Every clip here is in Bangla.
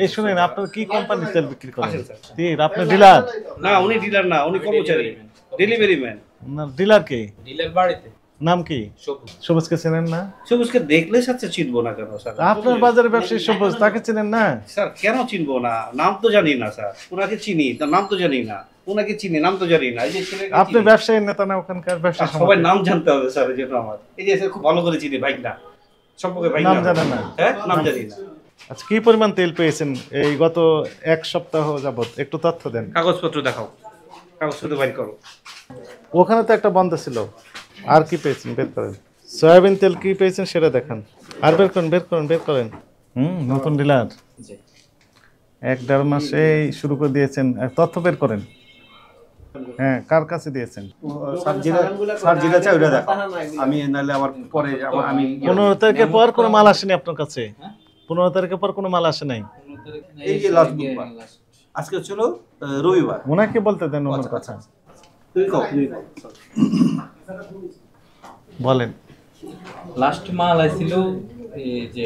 এই শুনেন, আপনার কি কোম্পানির তেল বিক্রি করেন? তীর, আপনি ডিলার? না, উনি ডিলার না, উনি কর্মচারী, ডেলিভারি ম্যান। না, ডিলার কে? ডিলার বাড়িতে। নাম কি? সবুজ। সবুজকে চেনেন না? সবুজকে দেখলে সাথে চিনবো না কেন স্যার? আপনার বাজারে ব্যবসায়ী সবুজ, তাকে চেনেন না? স্যার কেন চিনবো না? নাম তো জানি না স্যার। ওনাকে চিনি, তার নাম তো জানি না। ওনাকে চিনি, নাম তো জানি না। এই যে আপনি ব্যবসায়ী নেতা না ওখানকার ব্যবসায়ী? সবাই নাম জানতে হবে স্যার, এই জন্য আমার এই যে খুব ভালো করে চিনি ভাই না সম্পর্কে ভাই নাম জানেন না? হ্যাঁ, নাম জানি না। আচ্ছা, কি পরিমাণ তেল পেয়েছেন এই গত এক সপ্তাহ যাবত, একটু তথ্য দেন। কাগজপত্র দেখাও, কাগজপত্র বাইর করো। ওখানে তো একটা বন্ধ ছিল। আর কি পেয়েছেন বের করেন। সয়াবিন তেল কি পেয়েছেন সেটা দেখান। আর বের করেন, বের করেন, বের করেন। নতুন ডিলার, 1-1.5 মাসেই শুরু করে দিয়েছেন। তথ্য বের করেন। হ্যাঁ, কার কাছে দিয়েছেন? স্যার যেটা চাই ওটা দেখো। আমি নাহলে আবার পরে আমি 15 তারিখের পর কোনো মাল আসেনি আপনার কাছে? 15 তারিখের পর কোনো মাল আসে নাই? এই যে লাস্ট বুধবার, আজকে ছিল রবিবার। ওনাকে বলতে দেন ওনার কথা। তুই কও, তুই কও। বলেন। লাস্ট মাল আইছিল এই যে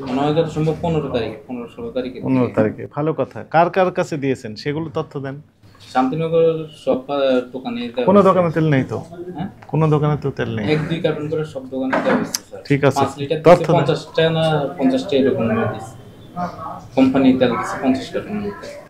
মনে হয় যত সম্ভব 15 তারিখ, 15-16 তারিখে। 15 তারিখে, ভালো কথা। কার কার কাছে দিয়েছেন সেগুলো তথ্য দেন। শান্তিনগর সব দোকানে কোনো দোকানে তেল নেই তো? হ্যাঁ, কোনো দোকানে তো তেল নেই। 1-2 কার্টন করে সব দোকানে দেওয়া হয়েছে স্যার। ঠিক আছে, 5 লিটার তথ্য দিচ্ছে দেন। 50 টাকা না 50 টাকা এরকম দিচ্ছে। কোম্পানি তেল দিচ্ছে 50 টাকা।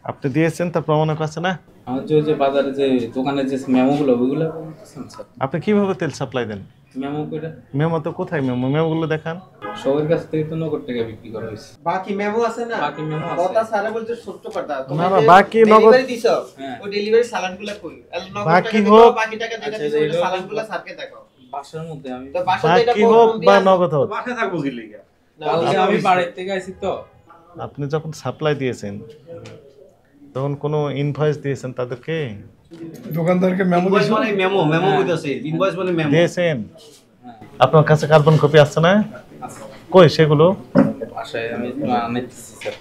আপনি দিয়েছেন, তার প্রমাণক আছে না? আমার যে বাজারে যে দোকানে যে মেমোগুলো ওইগুলো বলতেছেন স্যার। আপনি কিভাবে তেল সাপ্লাই দেন? মেমো কইরা মেমো তো কোথায়? মেমোগুলো দেখান। সবার কাছ থেকে তো নগদ টাকা বিক্রি করা হয়েছে। বাকি মেমো আছে না? বাকি মেমো আছে। কথা সারা বলতে ছোট্ট কথা। না, না, বাকি নগদ ডেলিভারি দিছো? হ্যাঁ। ওই ডেলিভারি সালাডগুলো কই? নগদ বাকি টাকা হোক, দিছো, বাকি টাকা যেটা আচ্ছা, দিছো ওই এগুলো- সালাডগুলো স্যারকে দেখাও। বাসার মধ্যে আমি তো বাসাতে এটা বাকি হোক বা নগদ হোক, বাসায় থাকবো কি লিগা? কালকে আমি বাড়ির থেকে আইছি তো। আপনি যখন সাপ্লাই দিয়েছেন তখন কোনো ইনভয়েস দিয়েছেন তাদেরকে? দোকানদারকে মেমো ইনভয়েস দিয়েছে। মানে মেমো, মেমো কইতাছে। ইনভয়েস মানে মেমো। দিয়েছেন? আপনার কাছে কার্বন কপি আছে না? কই সেগুলো? বাসায় আমি আনাইতেছি স্যার।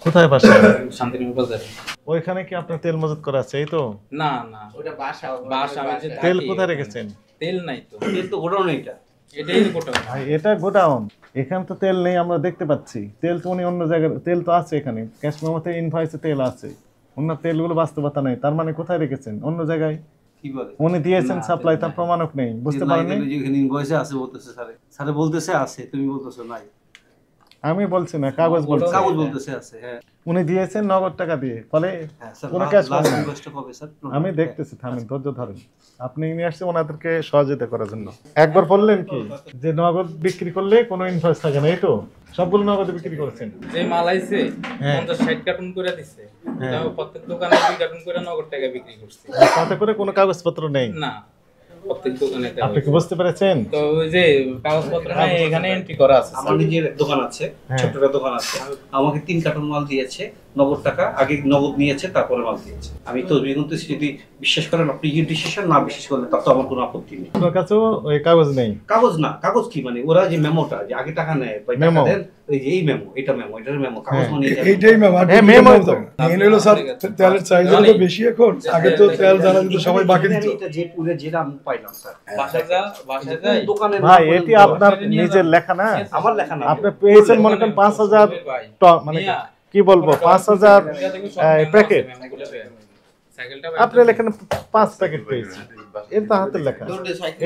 কোথায় বাসা? শান্তিনগর বাজারে। ওইখানে কি আপনার তেল মজুত করা আছে? এই তো না না, ওটা বাসা। বাসা আমি যে তেল থাকি, কোথায় রেখেছেন? তেল নাই তো। এর তো গোডাউন এটা। এটাই গোটা। ভাই, এটা গোডাউন, এখানে তো তেল নেই, আমরা দেখতে পাচ্ছি। তেল তো উনি অন্য জায়গায়, তেল তো আছে এখানে, ক্যাশ মেমোতে ইনভয়েসে তেল আছে। অন্য তেলগুলো বাস্তবতা নেই, তার মানে কোথায় রেখেছেন? অন্য জায়গায়। কি বলে? উনি দিয়েছেন সাপ্লাই, তার প্রমাণক নেই, বুঝতে পারেননি? যেখানে ইনভয়েসে আছে বলতেছে স্যারে। স্যারে বলতেছে আছে, তুমি বলতেছো নাই। আমি বলছি না, কাগজ বলছি। কাগজ বলতেছে আছে, হ্যাঁ। উনি দিয়েছেন নগদ টাকা দিয়ে, ফলে হ্যাঁ স্যার, কোনো ক্যাশ লাস্ট পাবেন না। ইনভয়েসটা কবে স্যার? আমি দেখতেছি, থামেন, ধৈর্য ধরেন। আপনি নিয়ে আসছেন ওনাদেরকে সহযোগিতা করার জন্য। একবার বললেন কি যে নগদ বিক্রি করলে কোনো ইনভয়েস থাকে না, এই তো সবগুলো নগদ বিক্রি করেছেন। যে মাল আইছে হ্যাঁ। 50-60 কার্টন করে দিছে। হ্যাঁ। তাও প্রত্যেক দোকানে 2 কার্টন করে নগদ টাকা বিক্রি করছে। তাতে করে কোনো কাগজপত্র নেই। না, প্রত্যেক দোকানে দেওয়া আপনি কি হয়েছে। বুঝতে পেরেছেন? তো ওই যে কাগজপত্র নাই এখানে এন্ট্রি করা আছে। আমার নিজের দোকান আছে, হ্যাঁ। ছোট্ট একটা দোকান আছে। আমাকে 3 কার্টন মাল দিয়েছে, নগদ টাকা। আগে নগদ নিয়েছে, তারপরে মাল দিয়েছে। আমি তো বিগন্তছি, যদি বিশ্বাস করেন আপনি ইউর ডিসিশন, না বিশ্বাস করলে তার তো আমার কোনো আপত্তি নেই। আপনার কাছেও ওই কাগজ নেই? কাগজ না, কাগজ কি মানে ওরা যে মেমোটা যে আগে টাকা নেয় বা টাকা মেমো। দেন, এই যে এই মেমো, এটা মেমো, এটার মেমো, কাগজ মানে এই যে এইটাই মেমো। আর হ্যাঁ, কোনো মেমো মেমো তো। থাকে না। মেন হলো স্যার, তেলের চাহিদা তো বেশি এখন। আগে তো তেল জানা যেত, সবাই বাকি দিত। এটা যে পুরে যে দাম পাইলাম স্যার, বাসায় যাই দোকানে ভাই, এটি আপনার নিজের লেখা না? আমার লেখা না। আপনি পেয়েছেন মনে করেন 5000 মানে কি বলবো, 5000 প্যাকেট। আপনি লেখেন 5 প্যাকেট পেয়েছেন, এর তো হাতের লেখা।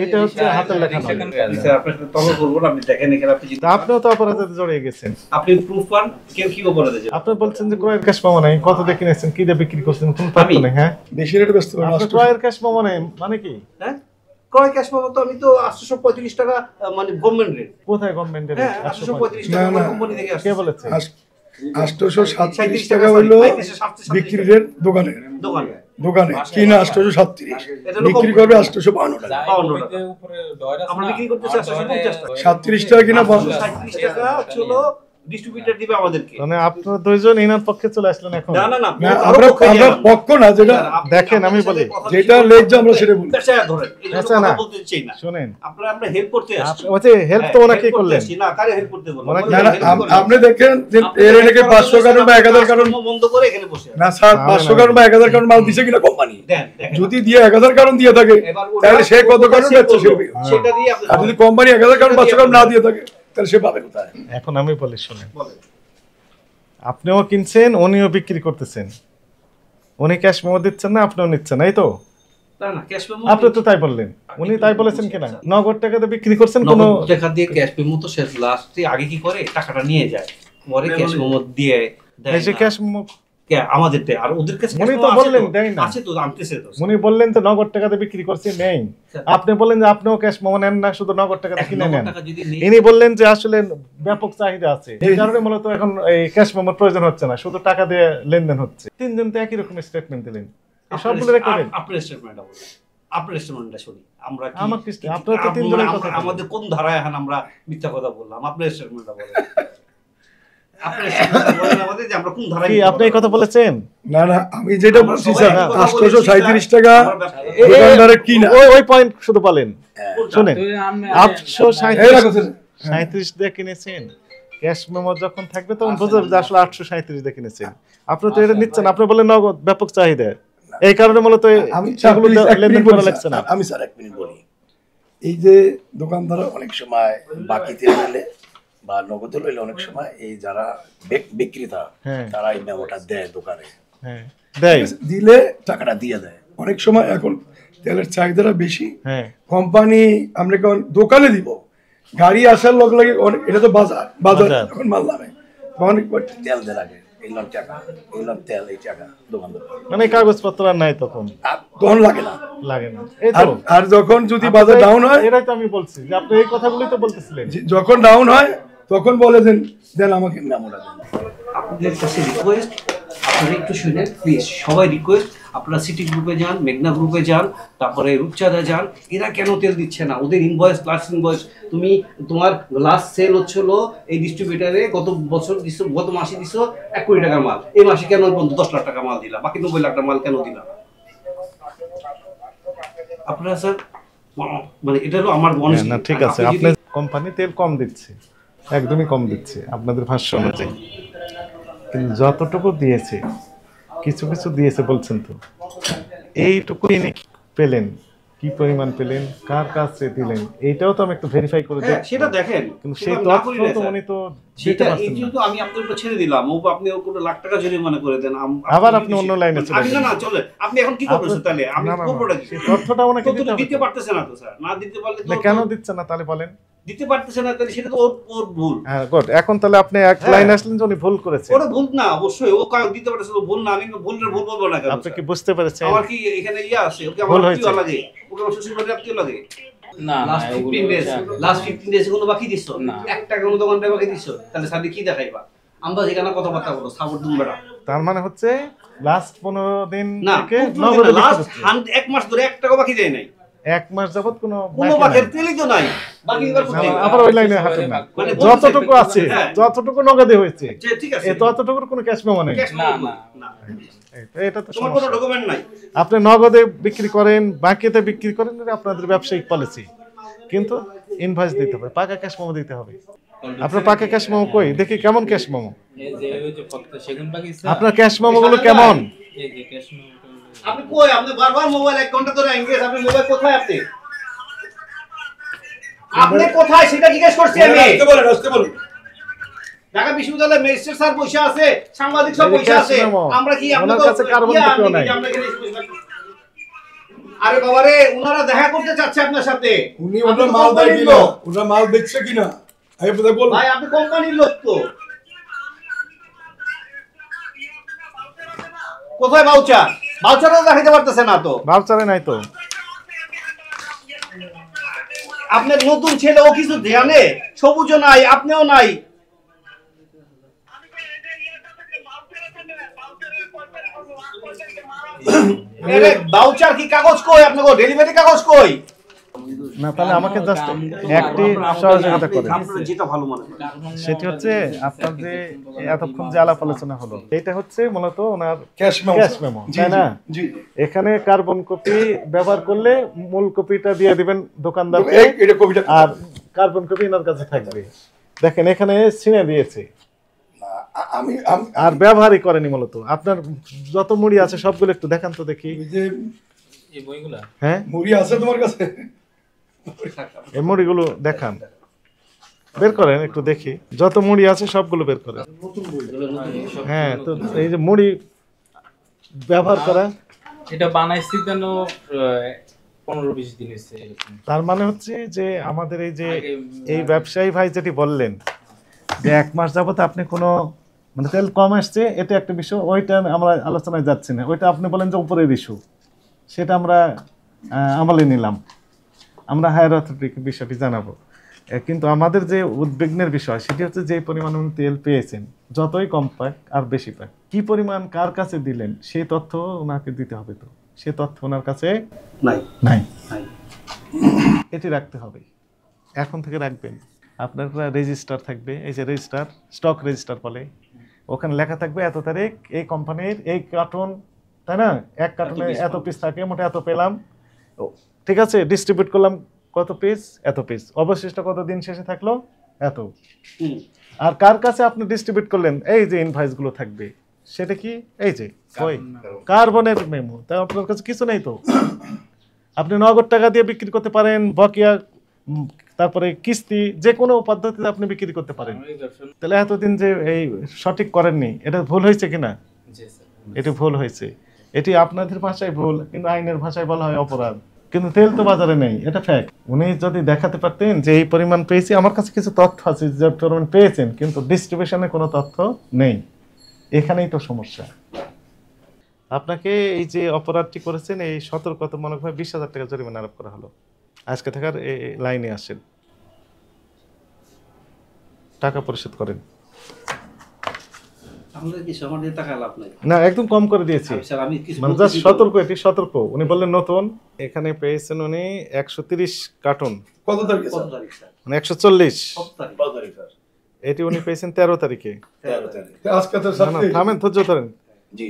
এটা হচ্ছে হাতের লেখা নয়। স্যার আপনার সাথে তর্ক করবো না, আপনি দেখেন এখানে আপনি যদি তা আপনিও তো অপরাধে জড়িয়ে গেছেন। আপনি প্রুফ পান, কেউ কি অপরাধে যাবে? আপনি বলছেন যে ক্রয়ের ক্যাশ মেমো নেই, কত দিয়ে কিনেছেন, কি দিয়ে বিক্রি করছেন, কোন তথ্য নেই। হ্যাঁ, বেশি রেটে ব্যস্ত করে আপনি নষ্ট। ক্রয়ের ক্যাশ মেমো নেই মানে কি? হ্যাঁ, ক্রয় ক্যাশ পাবো তো আমি তো 835 টাকা, মানে গভর্নমেন্ট রেট। কোথায় গভর্নমেন্টের? হ্যাঁ, 835 টাকা না, না। কোম্পানি থেকে কে আসছে। বলেছে? 837 টাকা হইলো বিক্রি রেট দোকানে। দোকানে দোকানে কিনা 837, বিক্রি করবে 852 টাকা। 52 টাকা। উপরে ডয়ার আছে আমরা না? বিক্রি করতেছি 850 টাকা। 37 টাকা কিনা 37 টাকা হলো ডিস্ট্রিবিউটর দিবে আমাদেরকে। মানে আপনারা দুইজন ইনার পক্ষে চলে আসলেন এখন। না না না, না, আরো আমরা পক্ষে আমরা যাবেন। পক্ষ না, যেটা দেখেন, আমি বলি, যেটা লেখছে আমরা সেটা বলি। পেশায় ধরেন, এই জন্য আচ্ছা, কথা না। বলতে চাই না। শুনেন, আমরা হেল্প করতে আসছি। ওই যে হেল্প তো ওনাকে করলেন। না, কারে হেল্প করতে বলবো? ওনাকে- না না, আপনি দেখেন যে এর এনেকে 500 কারণ বা 1000 কারণ বন্ধ করে এখানে বসে আছে। না স্যার, 500 কারণ বা 1000 কারণ মাল দিছে কিনা কোম্পানি। দেন, দেখেন। যদি দিয়ে 1000 কারণ দিয়ে থাকে এবার ওরা তাহলে সে কত কারণ সে বেচছে করলো, সে। সেটা দিয়ে আপনি আর যদি কোম্পানি 1000 কারণ 500 কারণ না দিয়ে থাকে তাহলে সে পাবে কোথায়? এখন আমি বলি, শুনেন, বলেন। আপনিও কিনছেন, উনিও বিক্রি করতেছেন। উনি ক্যাশ মেমো দিচ্ছেন না, আপনিও নিচ্ছেন, এই তো? না না, ক্যাশ মেমো আপনি তো তাই বললেন, উনি তাই বলেছেন কিনা? নগদ টাকাতে বিক্রি করছেন কোনো? নগদ টাকা দিয়ে ক্যাশ মেমো তো সে লাস্টে আগে কি করে টাকাটা নিয়ে যায়, পরে ক্যাশ মেমো দিয়ে দেয় এই যে না। ক্যাশ মেমো আমাদের দেয়, আর ওদের কাছে উনি cash তো memo বললেন আছে তো, দেয় না। আছে তো, আনতেছে তো। উনি বললেন তো নগদ টাকাতে বিক্রি করছে, নেই। আপনি বললেন যে আপনিও ক্যাশ মেমো নেন না, শুধু নগদ টাকাতে এক কিনে নগদ নেন। টাকা যদি নেই, ইনি বললেন যে আসলে ব্যাপক চাহিদা আছে, এই কারণে মূলত এখন এই ক্যাশ মেমোর প্রয়োজন হচ্ছে না, শুধু টাকা দিয়ে লেনদেন হচ্ছে। তিনজন তো একই রকম স্টেটমেন্ট দিলেন, সবগুলো রেকর্ডেড। আপনার স্টেটমেন্টটা বলেন, আপনার স্টেটমেন্টটা শুনি আমরা। কি আমার কি আপনারা তো তিনজনের কথা বললেন। আমাদের কোন ধারায় এখন আমরা মিথ্যা কথা বললাম? আপনার স্টেটমেন্টটা বলেন, আপনার স্টেটমেন্টটা বলেন আমাদের যে আমরা কোন ধারায় কি মিথ্যা আপনি এই কথা কথা বলেছেন? না না, আমি যেটা আমরা বলছি সবাই স্যার, একই কথা বলেছি, 837 টাকা আমরা ব্যবসা- দোকানদারের কিনা। ওই পয়েন্ট শুধু বলেন, শুনেন। তো আমি- 837 37 দিয়ে কিনেছেন, ক্যাশ মেমো যখন থাকবে তখন বুঝতে হবে যে আসলে 837 দিয়ে কিনেছেন। আপনি তো এটা নিচ্ছেন, আপনি বলেন নগদ ব্যাপক চাহিদা, এই কারণে মূলত আমি সেগুলো please এক লেনদেন মিনিট করা বলি লাগছে না। স্যার, আমি স্যার 1 মিনিট বলি। এই যে দোকানদার অনেক সময় বাকিতে নিলে বা নগদে লইলে অনেক সময় এই যারা বিক্রেতা হ্যাঁ। তারা এই মেমোটা দেয় দোকানে, হ্যাঁ দেয়, দিলে টাকাটা দিয়ে দেয়। অনেক সময় এখন তেলের চাহিদাটা বেশি, হ্যাঁ কোম্পানি আমরা কেমন দোকানে দিব, গাড়ি আসার লগে লাগে অনেক, এটা তো বাজার বাজার বাজার। এখন মাল নামে অনেক তেল দেয় লাগে, এইলাম টাকা, এইলাম তেল, এই টাকা দোকানদার মানে কাগজপত্র আর নাই তখন আর তখন লাগে না। লাগে না। এই আর তো আর যখন যদি বাজার ডাউন হয়, এটাই তো আমি বলছি যে আপনি এই কথাগুলোই তো বলতেছিলেন। যখন ডাউন হয় তখন বলে দেন আমাকে মেমোটা দেন। আপনাদের কাছে রিকোয়েস্ট, আপনারা একটু শুনেন প্লিজ, সবাই রিকোয়েস্ট, আপনারা সিটি গ্রুপে যান, মেঘনা গ্রুপে যান, তারপরে রূপচাঁদা যান। এরা কেন তেল দিচ্ছে না? ওদের ইনভয়েস, লাস্ট ইনভয়েস, তোমার লাস্ট সেল হচ্ছিল এই ডিস্ট্রিবিউটারে গত বছর দিছো, গত মাসে দিছো 1 কোটি টাকার মাল, এই মাসে কেন 10 লাখ টাকা মাল দিলা, বাকি 90 লাখ টাকা মাল কেন দিলা? আপনারা স্যার মানে এটা হলো আমার মনে না ঠিক আছে, আপনি কোম্পানি তেল কম দিচ্ছে, একদমই কম দিচ্ছে আপনাদের ভাষ্য অনুযায়ী, কিন্তু যতটুকু দিয়েছে, কিছু কিছু দিয়েছে বলছেন তো, এইটুকু পেলেন, কি পরিমাণ পেলেন, কার কাছে দিলেন, এইটাও তো আমি একটু ভেরিফাই করে হ্যাঁ, দেখি। সেটা দেখেন, কিন্তু সেটা সেই না করি তথ্য না, তো স্যার। উনি তো দিতে সেটা এই পারছেন না। যেহেতু আমি আপনার উপর ছেড়ে দিলাম, আপনি কোনো লাখ টাকা জরিমানা করে দেন, আবার আপনি অন্য লাইনে চলে আমি না গেলেন। না চলে, আপনি এখন কি করতেছেন তাহলে? আমি না, না, না, করবোটা কি? সেই তথ্যটা ওনাকে তথ্য দিতে তো হবে দিতে তো। পারতেছে না তো স্যার, না দিতে পারলে না, তো কেন দিচ্ছে না তাহলে বলেন? দিতে পারতেছে না, তাহলে সেটা তো ওর ভুল। হ্যাঁ গুড, এখন তাহলে আপনি এক হ্যাঁ। লাইন আসলেন যে উনি ভুল করেছে। ওটা ভুল না, অবশ্যই ও কারণ দিতে পারতেছে, ও ভুল না, আমি ভুলের ভুল বলবো না কেন? আপনি কি স্যার? বুঝতে পেরেছেন? আমার কি এখানে আছে, ওকে ভুল আমার হয়েছে। আত্মীয় লাগে, ওকে আমার শ্বশুর বাড়ির আত্মীয় লাগে। না না, লাস্ট এগুলো 15 ডেজ, হচ্ছে- লাস্ট 15 ডেজ কোনো বাকি দিছো না। 1 টাকা কোনো দোকানটা বাকি দিছো, তাহলে সাথে কি দেখাইবা? আমরা যেখানে কথাবার্তা বলো সাপোর্ট দুম বেড়া তার মানে হচ্ছে লাস্ট 15 দিন না, থেকে নগদে বিক্রি লাস্ট করছে। 1 মাস ধরে 1 টাকা বাকি দেয় নাই, এক মাস যাবত কোনো কোনো বাকি বাকি নাই। তেলই তো নাই, বাকি দিবার না, কোথায়? আবার ওই লাইনে হাঁটেন না। মানে যতটুকু আছে, হ্যাঁ। যতটুকু নগদে হয়েছে, যে ঠিক আছে, এ ততটুকুর কোনো ক্যাশ মেমো নেই। ক্যাশ না, না, না। না, এটা তো তোমার কোনো সমস্যা। ডকুমেন্ট নাই। আপনি নগদে বিক্রি করেন, বাকিতে বিক্রি করেন, এটা আপনাদের ব্যবসায়িক পলিসি, কিন্তু ইনভয়েস দিতে হবে, পাকা ক্যাশ মেমো দিতে হবে। আপনার পাকা ক্যাশ মেমো কই দেখি, কেমন ক্যাশ মেমো? এই যে ওই যে ফক্ত সেগুন বাগিচা, আপনার ক্যাশ মেমো গুলো কেমন? এই যে ক্যাশ মেমো, আপনি কই? আপনি বারবার মোবাইল 1 ঘন্টা ধরে এঙ্গেজ, আপনি মোবাইল কোথায়? আপনি কোথায় সেটা জিজ্ঞেস করছি আমি। আসতে বলুন। ঢাকা বিশ্ববিদ্যালয়ে ম্যাজিস্ট্রেট স্যার বসে আছে, সাংবাদিক সব এই যে বসে cash আছে, memo, আমরা কি ওনার আপনাদের কাছে কার্বন কপিও নাই। আরে বাবা রে, উনারা দেখা করতে চাচ্ছে আপনার সাথে। উনি আপনি ওটা তো মাল দেয় কোম্পানির কিনা, লোক। ওটা মাল বেচছে কিনা, আমি আপনাকে বলবো। ভাই আপনি কোম্পানির লোক তো। কোথায় ভাউচার? ভাউচারও দেখাতে পারতেছে না তো। ভাউচারে নাই তো। আপনার নতুন ছেলে, ও কিছু ধ্যানে, সবুজও নাই, আপনিও নাই। এরে ভাউচার কি কাগজ কই? আপনাকে ডেলিভারি কাগজ কই? না তাহলে আমাকে জাস্ট কাম- একটি কাম- সহযোগিতা করেন। আপনারা যেটা ভালো মনে করেন। সেটি হচ্ছে আপনার যে এতক্ষণ যে আলাপ আলোচনা হলো, এটা হচ্ছে মূলত ওনার ক্যাশ মেমো, ক্যাশ মেমো, জি তাই না? জি এখানে কার্বন কপি ব্যবহার করলে মূল কপিটা দিয়ে দিবেন দোকানদারকে, এটা কবিটা আর কার্বন কপি এনার কাছে থাকবে। দেখেন এখানে ছিনে দিয়েছে, আমি আর ব্যবহারই করেনি মূলত। আপনার যত মুড়ি আছে সবগুলো একটু দেখান তো দেখি। ওই যে এই বইগুলা হ্যাঁ, মুড়ি আছে তোমার কাছে? এই মুড়িগুলো দেখান। বের করেন একটু দেখি, যত মুড়ি আছে সবগুলো বের করেন। হ্যাঁ, তো এই যে মুড়ি ব্যবহার করা, এটা বানাইছি কেন 15-20 দিন হয়েছে এরকম। তার মানে হচ্ছে যে আমাদের এই ব্যবসায়ী ভাই যেটি বললেন যে 1 মাস যাবত আপনি কোনো মানে তেল কম আসছে, এটা একটা বিষয়, ওইটা আমরা আলোচনায় যাচ্ছি না। ওইটা আপনি বলেন যে উপরের ইস্যু, সেটা আমরা আমলে নিলাম, আমরা হায়ার অথরিটিকে বিষয়টি জানাবো। কিন্তু আমাদের যে উদ্বিগ্নের বিষয় সেটি হচ্ছে যে পরিমাণ উনি তেল পেয়েছেন, যতই কম পাক আর বেশি পাক, কি পরিমাণ কার কাছে দিলেন সেই তথ্য ওনাকে দিতে হবে। তো সে তথ্য ওনার কাছে নাই নাই, নাই। এটি রাখতে হবে, এখন থেকে রাখবেন। আপনার রেজিস্টার থাকবে, এই যে রেজিস্টার, স্টক রেজিস্টার বলে, ওখানে লেখা থাকবে এত তারিখ এই কোম্পানির এই কার্টন, তাই না, 1 কার্টনে এত পিস থাকে, মোটে এত পেলাম, ঠিক আছে, ডিস্ট্রিবিউট করলাম কত পিস, এত পিস, অবশিষ্ট কত দিন শেষে থাকলো এত। আর কার কাছে আপনি ডিস্ট্রিবিউট করলেন এই যে ইনভয়েসগুলো থাকবে, সেটা কি এই যে ওই কার্বনের মেমো, তাই আপনার কাছে কিছু নেই। তো আপনি নগদ টাকা দিয়ে বিক্রি করতে পারেন, বকেয়া তারপরে কিস্তি, যে কোনো পদ্ধতিতে আপনি বিক্রি করতে পারেন। তাহলে এতদিন যে এই সঠিক করেননি, এটা ভুল হয়েছে কিনা? এটি ভুল হয়েছে, এটি আপনাদের ভাষায় ভুল, কিন্তু আইনের ভাষায় বলা হয় অপরাধ। কিন্তু তেল তো বাজারে নেই, এটা ফ্যাক্ট। উনি যদি দেখাতে পারতেন যে এই পরিমাণ পেয়েছি, আমার কাছে কিছু তথ্য আছে যে পরিমাণ পেয়েছেন, কিন্তু ডিস্ট্রিবিউশনে কোনো তথ্য নেই, এখানেই তো সমস্যা। আপনাকে এই যে অপরাধটি করেছেন, এই সতর্কতামূলক ভাবে 20,000 টাকা জরিমানা আরোপ করা হলো। আজকে থাকার এই লাইনে আসেন, টাকা পরিশোধ করেন। আমাদের কি আমার দিয়ে টাকা লাভ নাই। না, একদম কম করে দিয়েছি, স্যার আমি কিছু মানে জাস্ট সতর্ক, এটি সতর্ক। উনি বললেন নতুন, এখানে পেয়েছেন উনি 130 কার্টন, কত তারিখে কত স্যার? তারিখ স্যার? মানে 140, কত তারিখ? কত তারিখ স্যার? এটি উনি পেয়েছেন 13 তারিখে। 13 তারিখ। আজকে তো না না, থামেন, ধৈর্য ধরেন। জি।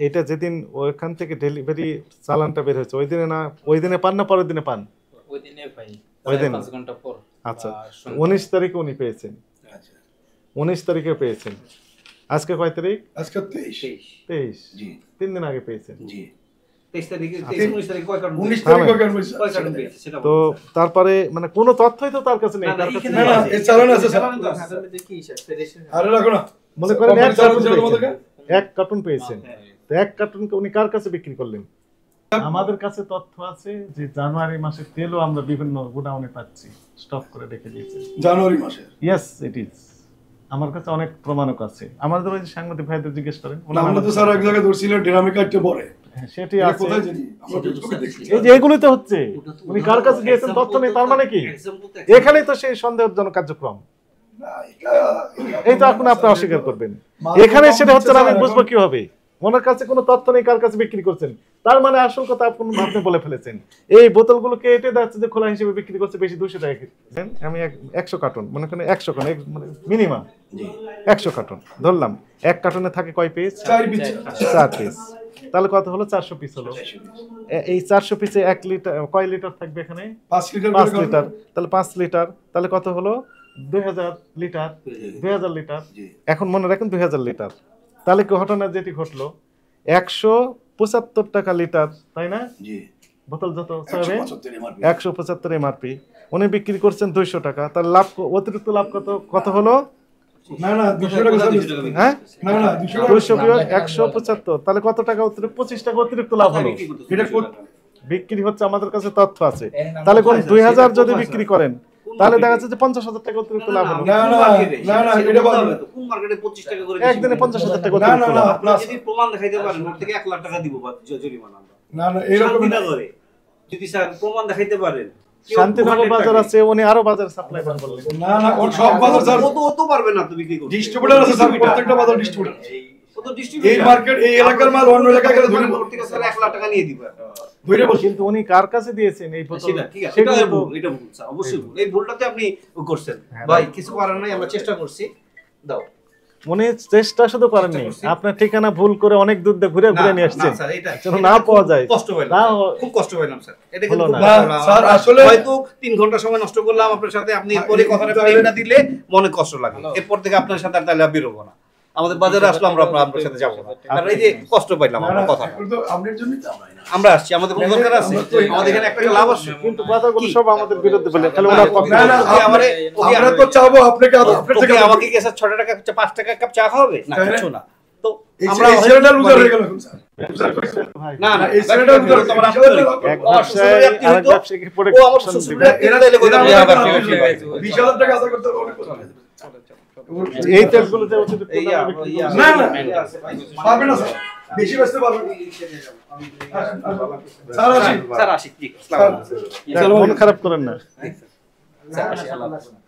এটা যেদিন ওইখান থেকে ডেলিভারি চালানটা বের হয়েছে, ওই দিনে না, ওই দিনে পান না পরের দিনে পান? ওই দিনে পাই, ওই দিন? 5 ঘন্টা পর। আচ্ছা, বা সন্ধ্যা। 19 তারিখে উনি পেয়েছেন, আচ্ছা। 19 তারিখে পেয়েছেন। আজকে কয় তারিখ? আজকে 23। 23, জি 3 দিন আগে পেয়েছেন। জি। 23 তারিখে 19 তারিখে কয় কার্টন? 19 তারিখে কেন বলছেন? কয় কার্টন পেয়েছে সেটা তো বলুন, স্যার। তারপরে মানে কোনো তথ্যই তো তার কাছে নেই, না, না, তার কাছে এখানে না না নেই। এই চালান আছে স্যার। চালান তো আছে, স্যার। আরে রাখো না, মনে করেন কোম্পানি 1 চালান কার্টন দিল পেয়েছেন, তোমাদেরকে? 1 কার্টন পেয়েছেন, তো 1 কার্টনকে উনি কার কাছে বিক্রি করলেন? আমাদের কাছে তথ্য আছে যে জানুয়ারি মাসের তেলও আমরা বিভিন্ন গোডাউনে পাচ্ছি, স্টক করে রেখে দিয়েছে। জানুয়ারি মাসে। Yes, it is. আমার কাছে অনেক প্রমাণক আছে, আমাদের ওই যে সাংবাদিক ভাইদের জিজ্ঞেস করেন, ওনারা আমরা তো স্যার এক জায়গায় ধরছিলেন ডেরামি কাটতে পরে। হ্যাঁ, সেটি এটা আছে। কোথায় জানি? আমরা তো ছবি দেখছি। এই যে এগুলোই তো হচ্ছে, উনি কার কাছে দিয়েছেন তথ্য নেই, তার মানে কি এখানেই তো সেই সন্দেহজনক কার্যক্রম। না, এটা- এই তো এখন আপনি অস্বীকার করবেন, এখানে সেটা হচ্ছে না, আমি বুঝবো কিভাবে ওনার কাছে কোনো তথ্য নেই, কার কাছে বিক্রি করছেন, তার মানে আসল কথা আপনি বলে ফেলেছেন। এই বোতলগুলোকে এটে যাচ্ছে যে খোলা হিসেবে বিক্রি করছে বেশি 200 টাকা কেজি। আমি 100 কার্টন, মনে করেন 100 কার্টন, মানে মিনিমাম জি 100 কার্টন ধরলাম, 1 কার্টনে থাকে কয় পিস? 4 পিস। 4 পিস, তাহলে কত হলো? 400 পিস হলো। এই 400 পিসে 1 লিটার, কয় লিটার থাকবে এখানে? 5 লিটার 5 করে লিটার, তাহলে 5 লিটার, তাহলে কত হলো? 2000 লিটার, 2000 লিটার। জি। এখন মনে রাখেন 2000 লিটার, তাহলে কি ঘটনা যেটি ঘটলো, 175 টাকা লিটার, তাই না? জি বোতল যত 175 MRP 175 এমআরপি, উনি বিক্রি করছেন 200 টাকা, তার লাভ, অতিরিক্ত লাভ কত হলো? না না 200 টাকা স্যার। হ্যাঁ, না না 200 টাকা। 200 বিয়োগ 175, তাহলে কত টাকা অতিরিক্ত? 25 টাকা অতিরিক্ত লাভ হলো। এটা কোন বিক্রি হচ্ছে, আমাদের কাছে তথ্য আছে। তাহলে কোন 2000 যদি বিক্রি করেন, তাহলে দেখা যাচ্ছে যে 50,000 টাকা অতিরিক্ত লাভ হলো। না, না, না, না, এটা বলবেন। কোন মার্কেটে 25 টাকা করে একদিনে 50,000 টাকা না অতিরিক্ত না লাভ। না যদি প্রমাণ দেখাইতে পারেন, ওর থেকে 1 লাখ টাকা দিব জরিমানা আমরা। না না এরকম শান্তিটা না। করে যদি স্যার প্রমাণ দেখাইতে পারেন, শান্তিনগর বাজার আছে, উনি আরো বাজার সাপ্লাই করেন বললেন। না না ওর সব বাজার স্যার ও তো পারবে না তো বিক্রি করতে। ডিস্ট্রিবিউটর আছে স্যার, প্রত্যেকটা বাজার ডিস্ট্রিবিউটর। ও তো distributor। এই মার্কেট এই এলাকার মাল অন্য এলাকায় গেলে ধরে ওর থেকে স্যার 1 লাখ টাকা নিয়ে দিবে। ধরে বসে। কিন্তু উনি কার কাছে দিয়েছেন এই বোতল? সেটা ঠিক আছে, সেটা এটা তো- ভুল, এটা ভুল স্যার, অবশ্যই ভুল। এই ভুলটাতে আপনি করছেন হ্যাঁ, ভাই, কিছু করার নাই, আমরা চেষ্টা করছি। দাও। উনি চেষ্টা শুধু করেননি, করছি। আপনার ঠিকানা ভুল করে অনেক দূর দিয়ে ঘুরে ঘুরে নিয়ে আসছেন, স্যার, এটা যেন না পাওয়া যায়। কষ্ট পাইলাম, না, খুব কষ্ট পাইলাম স্যার। এটা হলো কিন্তু না। খুব কষ্ট হলো। স্যার, আসলে- হয়তো 3 ঘন্টা সময় নষ্ট করলাম আপনার সাথে, আপনি পরে কথাটা প্লেনটা দিলে মনে কষ্ট লাগে। এরপর থেকে আপনার সাথে আর তাহলে আর বেরোবো না। আমাদের বাজারে আসলে আমরা আপনার সাথে যাবো না, কারণ এই যে কষ্ট পাইলাম আমরা কথা এখন তো আপনার জন্যই তো আমরা না। আমরা আসছি, আমাদের কোনো দরকার আছে? আমাদের এখানে একটা লাভ আছে, কিন্তু কথাগুলো সব আমাদের বিরুদ্ধে বলে তাহলে ওনার পক্ষে না, না, আমরা তো চাবো আপনাকে আপনার থেকে আমাকে কি স্যার 6 টাকা 5 টাকা কাপ চা খাওয়াবে না? তাই না? কিছু না। তো এই আমরা ছেলেটা লুজার হয়ে গেল এখন স্যার। না না এই ছেলেটা লুজার হয়ে তোমার গেল। এক ব্যবসায়ী আরেক ব্যবসায়ীকে পরে ও আমার শ্বশুর এরা দিলে কই দাম এরা হবে? 20,000 টাকা আশা করতে হবে অনেক কথা। এই তেলগুলো যে অতিরিক্ত এই দামে বিক্রি করছে। না না পারবে না স্যার, বেশি বেচতে পারবে না। স্যার আসি। স্যার আসি, জি, আসসালামু আলাইকুম। মন খারাপ করেন না। স্যার আসি, আল্লাহ হাফেজ।